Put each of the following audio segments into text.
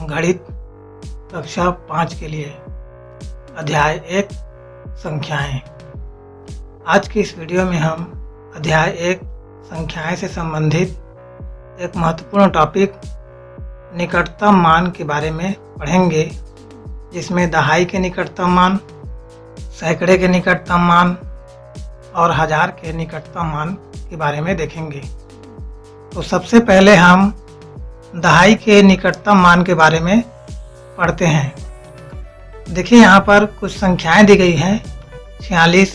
गणित कक्षा 5 के लिए अध्याय 1 संख्याएं। आज की इस वीडियो में हम अध्याय 1 संख्याएं से संबंधित एक महत्वपूर्ण टॉपिक निकटतम मान के बारे में पढ़ेंगे, जिसमें दहाई के निकटतम मान, सैकड़े के निकटतम मान और हजार के निकटतम मान के बारे में देखेंगे। तो सबसे पहले हम दहाई के निकटतम मान के बारे में पढ़ते हैं। देखिए, यहाँ पर कुछ संख्याएं दी गई हैं: 46,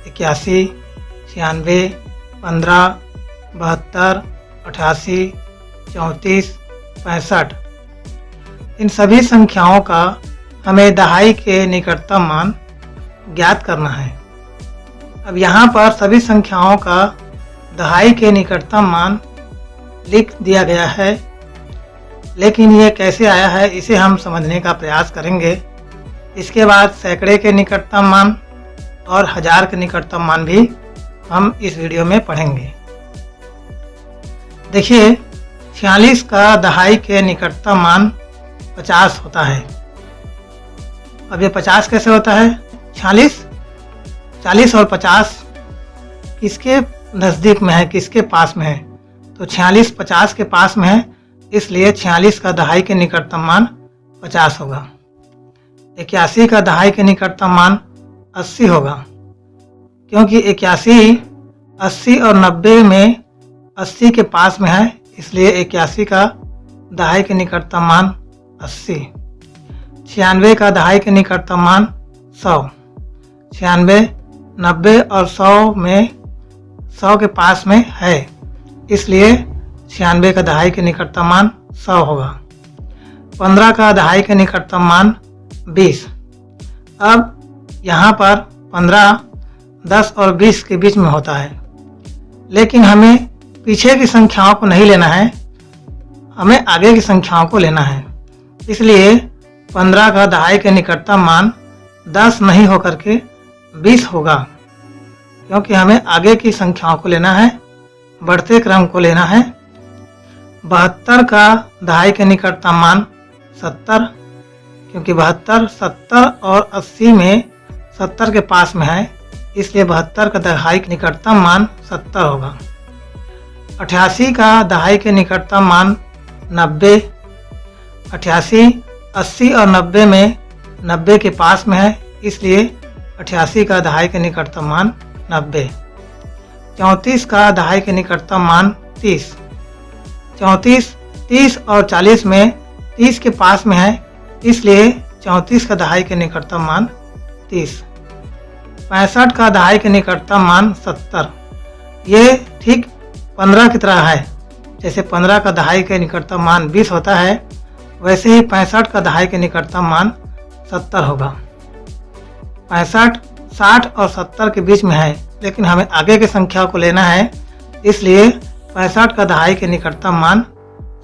81, 96, 15, 72, 88, 34, 65। इन सभी संख्याओं का हमें दहाई के निकटतम मान ज्ञात करना है। अब यहाँ पर सभी संख्याओं का दहाई के निकटतम मान लिख दिया गया है, लेकिन ये कैसे आया है इसे हम समझने का प्रयास करेंगे। इसके बाद सैकड़े के निकटतम मान और हजार के निकटतम मान भी हम इस वीडियो में पढ़ेंगे। देखिए, 46 का दहाई के निकटतम मान 50 होता है। अब ये 50 कैसे होता है? 40 और 50 किसके नज़दीक में है, किसके पास में है? तो 46 50 के पास में है, इसलिए 46 का दहाई के निकटतम मान 50 होगा। 81 का दहाई के निकटतम मान 80 होगा, क्योंकि 81 80 और 90 में 80 के पास में है, इसलिए 81 का दहाई के निकटतम मान 80। 96 का दहाई के निकटतम मान 100। 96, 90 और 100 में 100 के पास में है, इसलिए 96 का दहाई के निकटतम मान 100 होगा। 15 का दहाई के निकटतम मान 20। अब यहाँ पर 15 10 और 20 के बीच में होता है, लेकिन हमें पीछे की संख्याओं को नहीं लेना है, हमें आगे की संख्याओं को लेना है। इसलिए 15 का दहाई के निकटतम मान 10 नहीं होकर के 20 होगा, क्योंकि हमें आगे की संख्याओं को लेना है, बढ़ते क्रम को लेना है। 72 का दहाई के निकटतम मान 70, क्योंकि 72 70 और 80 में 70 के पास में है, इसलिए 72 का दहाई के निकटतम मान 70 होगा। 88 का दहाई के निकटतम मान 90। 88 80 और 90 में 90 के पास में है, इसलिए 88 का दहाई के निकटतम मान 90। 34 का दहाई के निकटतम मान 30। 34 30 और 40 में 30 के पास में है, इसलिए 34 का दहाई के निकटतम मान 30। 65 का दहाई के निकटतम मान 70। ये ठीक 15 की तरह है। जैसे 15 का दहाई के निकटतम मान 20 होता है, वैसे ही 65 का दहाई के निकटतम मान 70 होगा। 65 60 और 70 के बीच में है, लेकिन हमें आगे की संख्या को लेना है, इसलिए 65 का दहाई के निकटतम मान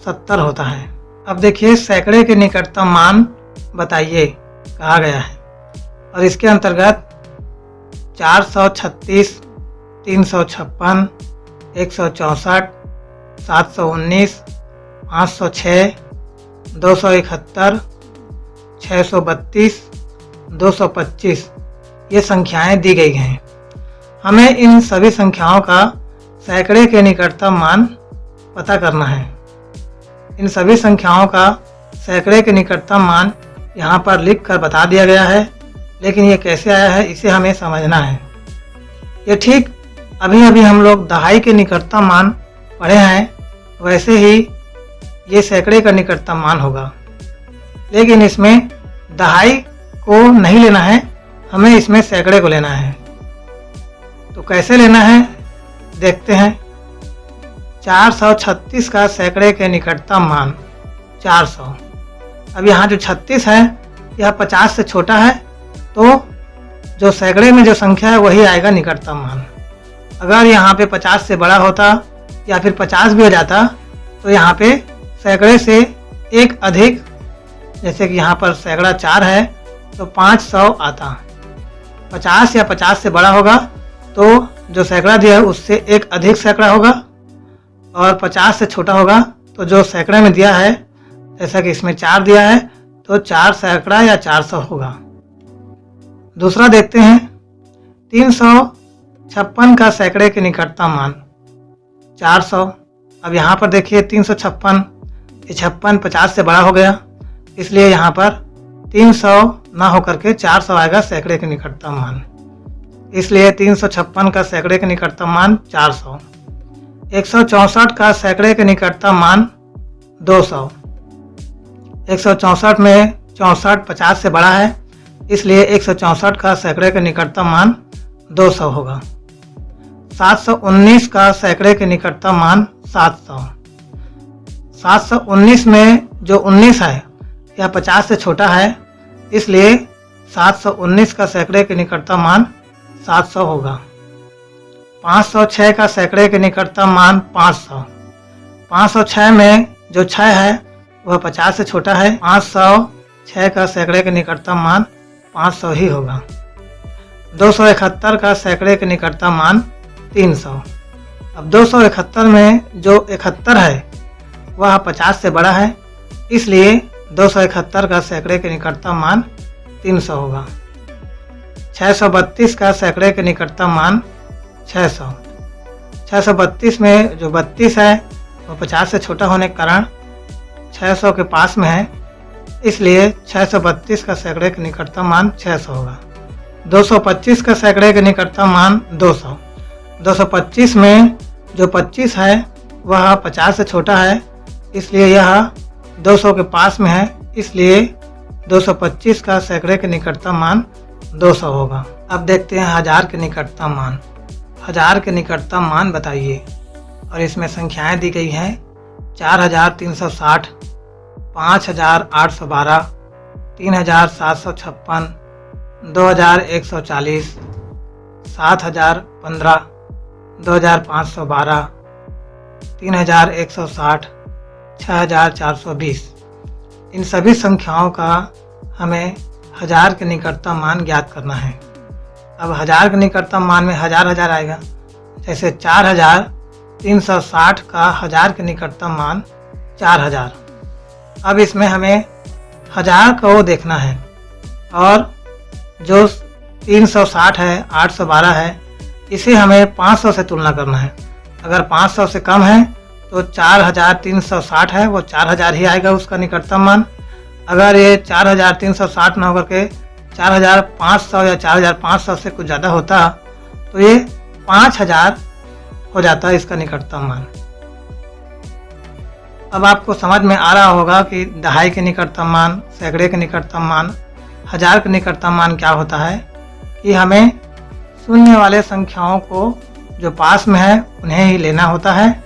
70 होता है। अब देखिए, सैकड़े के निकटतम मान बताइए कहा गया है, और इसके अंतर्गत 436, 356, 164, 719, 506, 271, 632, 225 ये संख्याएं दी गई हैं। हमें इन सभी संख्याओं का सैकड़े के निकटतम मान पता करना है। इन सभी संख्याओं का सैकड़े के निकटतम मान यहाँ पर लिख कर बता दिया गया है, लेकिन ये कैसे आया है इसे हमें समझना है। ये ठीक अभी अभी हम लोग दहाई के निकटतम मान पढ़े हैं, वैसे ही ये सैकड़े का निकटतम मान होगा, लेकिन इसमें दहाई को नहीं लेना है, हमें इसमें सैकड़े को लेना है। तो कैसे लेना है देखते हैं। 436 का सैकड़े के निकटतम मान 400। अब यहाँ जो 36 है यह 50 से छोटा है, तो जो सैकड़े में जो संख्या है वही आएगा निकटतम मान। अगर यहाँ पे 50 से बड़ा होता या फिर 50 भी हो जाता, तो यहाँ पे सैकड़े से एक अधिक, जैसे कि यहाँ पर सैकड़ा 4 है तो 500 आता। 50 या 50 से बड़ा होगा तो जो सैकड़ा दिया है उससे एक अधिक सैकड़ा होगा, और 50 से छोटा होगा तो जो सैकड़े में दिया है जैसा कि इसमें 4 दिया है तो 4 सैकड़ा या 400 होगा। दूसरा देखते हैं 356 का सैकड़े के निकटतम मान 400। अब यहाँ पर देखिए 356, ये 56 50 से बड़ा हो गया, इसलिए यहाँ पर 300 ना होकर के 400 आएगा सैकड़े के निकटतम मान। इसलिए 356 का सैकड़े के निकटतम मान 400। 164 का सैकड़े के निकटतम मान 200। 164 में 64 50 से बड़ा है, इसलिए 164 का सैकड़े के निकटतम मान 200 होगा। 719 का सैकड़े के निकटतम मान 700। 719 में जो 19 है यह 50 से छोटा है, इसलिए 719 का सैकड़े के निकटतम मान 700 होगा। 506 का सैकड़े के निकटतम मान 500। 506 में जो 6 है वह 50 से छोटा है, 506 का सैकड़े के निकटतम मान 500 ही होगा। 271 का सैकड़े के निकटतम मान 300। अब 271 में जो 71 है वह 50 से बड़ा है, इसलिए 271 का सैकड़े के निकटतम मान 300 होगा। 632 का सैकड़े के निकटतम मान 600। 632 में जो 32 है वह 50 से छोटा होने के कारण 600 के पास में है, इसलिए 632 का सैकड़े के निकटतम मान 600 होगा। 225 का सैकड़े के निकटतम मान 200। 225 में जो 25 है वह 50 से छोटा है, इसलिए यह 200 के पास में है, इसलिए 225 का सैकड़े के निकटतम मान 200 होगा। अब देखते हैं 1000 के निकटतम मान। 1000 के निकटतम मान बताइए, और इसमें संख्याएं दी गई हैं 4360, 5812, 3756, 2140, 7015, 2512, 3160, 6420। इन सभी संख्याओं का हमें 1000 के निकटतम मान ज्ञात करना है। अब 1000 के निकटतम मान में हजार हजार आएगा, जैसे 4360 का 1000 के निकटतम मान 4000। अब इसमें हमें 1000 को देखना है, और जो 360 है, 812 है, इसे हमें 500 से तुलना करना है। अगर 500 से कम है तो 4360 है वो 4000 ही आएगा उसका निकटतम मान। अगर ये 4360 ना होकर के 4500 या 4500 से कुछ ज़्यादा होता तो ये 5000 हो जाता है इसका निकटतम मान। अब आपको समझ में आ रहा होगा कि दहाई के निकटतम मान, सैकड़े के निकटतम मान, 1000 के निकटतम मान क्या होता है, कि हमें शून्य वाले संख्याओं को जो पास में है उन्हें ही लेना होता है।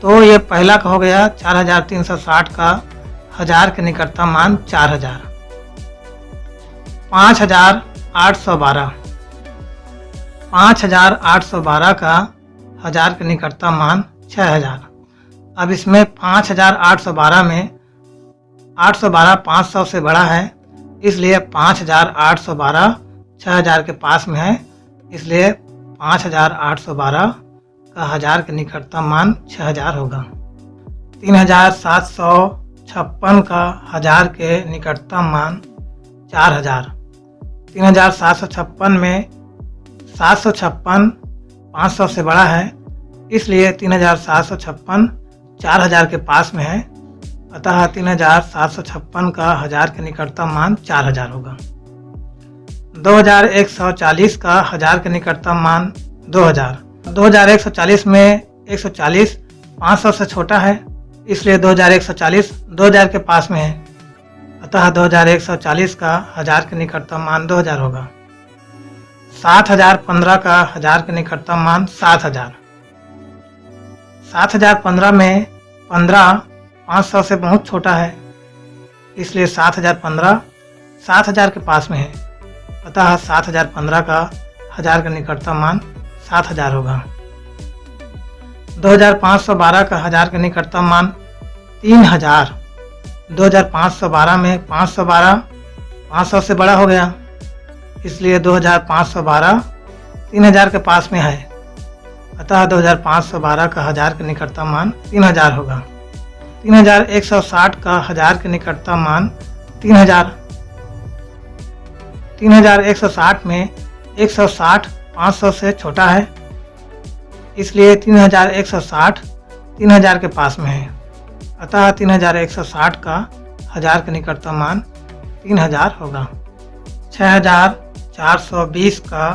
तो ये पहला का हो गया 4360 का 1000 के निकटतम मान 4000। 5812, 5812 का 1000 के निकटतम मान 6000। अब इसमें 5812 में 812 500 से बड़ा है, इसलिए 5812 6000 के पास में है, इसलिए 5812 का 1000 के निकटतम मान 6000 होगा। 3756 का 1000 के निकटतम मान 4000। 3756 में 756 500 से बड़ा है, इसलिए 3756 4000 के पास में है, अतः 3756 का 1000 के निकटतम मान 4000 होगा। 2140 का 1000 के निकटतम मान 2000। 2140 में 140 500 से छोटा है, इसलिए 2140 2000 के पास में है, अतः 2140 का 1000 के निकटतम मान 2000 होगा। 7015 का 1000 के निकटतम मान 7000। 7015 में 15 500 से बहुत छोटा है, इसलिए 7015 7000 के पास में है, अतः 7015 का 1000 का निकटतम मान 7000 होगा। 2512 का 1000 का निकटतम मान 3000। 2512 में 512 500 से बड़ा हो गया, इसलिए 2512 3000 के पास में है, अतः 2512 का 1000 का निकटतम मान 3000 होगा। 3160 का 1000 के निकटतम मान 3000। 3160 में 160 500 से छोटा है, इसलिए 3160 3000 के पास में है। अतः 3160 का 1000 के निकटतम मान 3000 होगा। 6420 का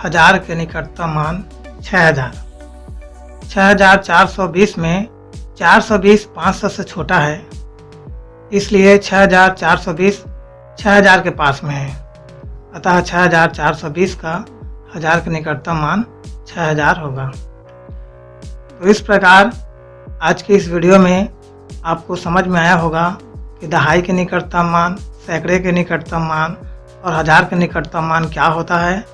1000 के निकटतम मान 6000। 6420 में 420 500 से छोटा है, इसलिए 6420 6000 के पास में है। अतः 6420 का 1000 के निकटतम मान 6000 होगा। तो इस प्रकार आज की इस वीडियो में आपको समझ में आया होगा कि दहाई के निकटतम मान, सैकड़े के निकटतम मान और 1000 के निकटतम मान क्या होता है।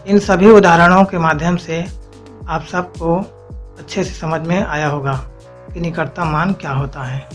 इन सभी उदाहरणों के माध्यम से आप सबको अच्छे से समझ में आया होगा कि निकटतम मान क्या होता है।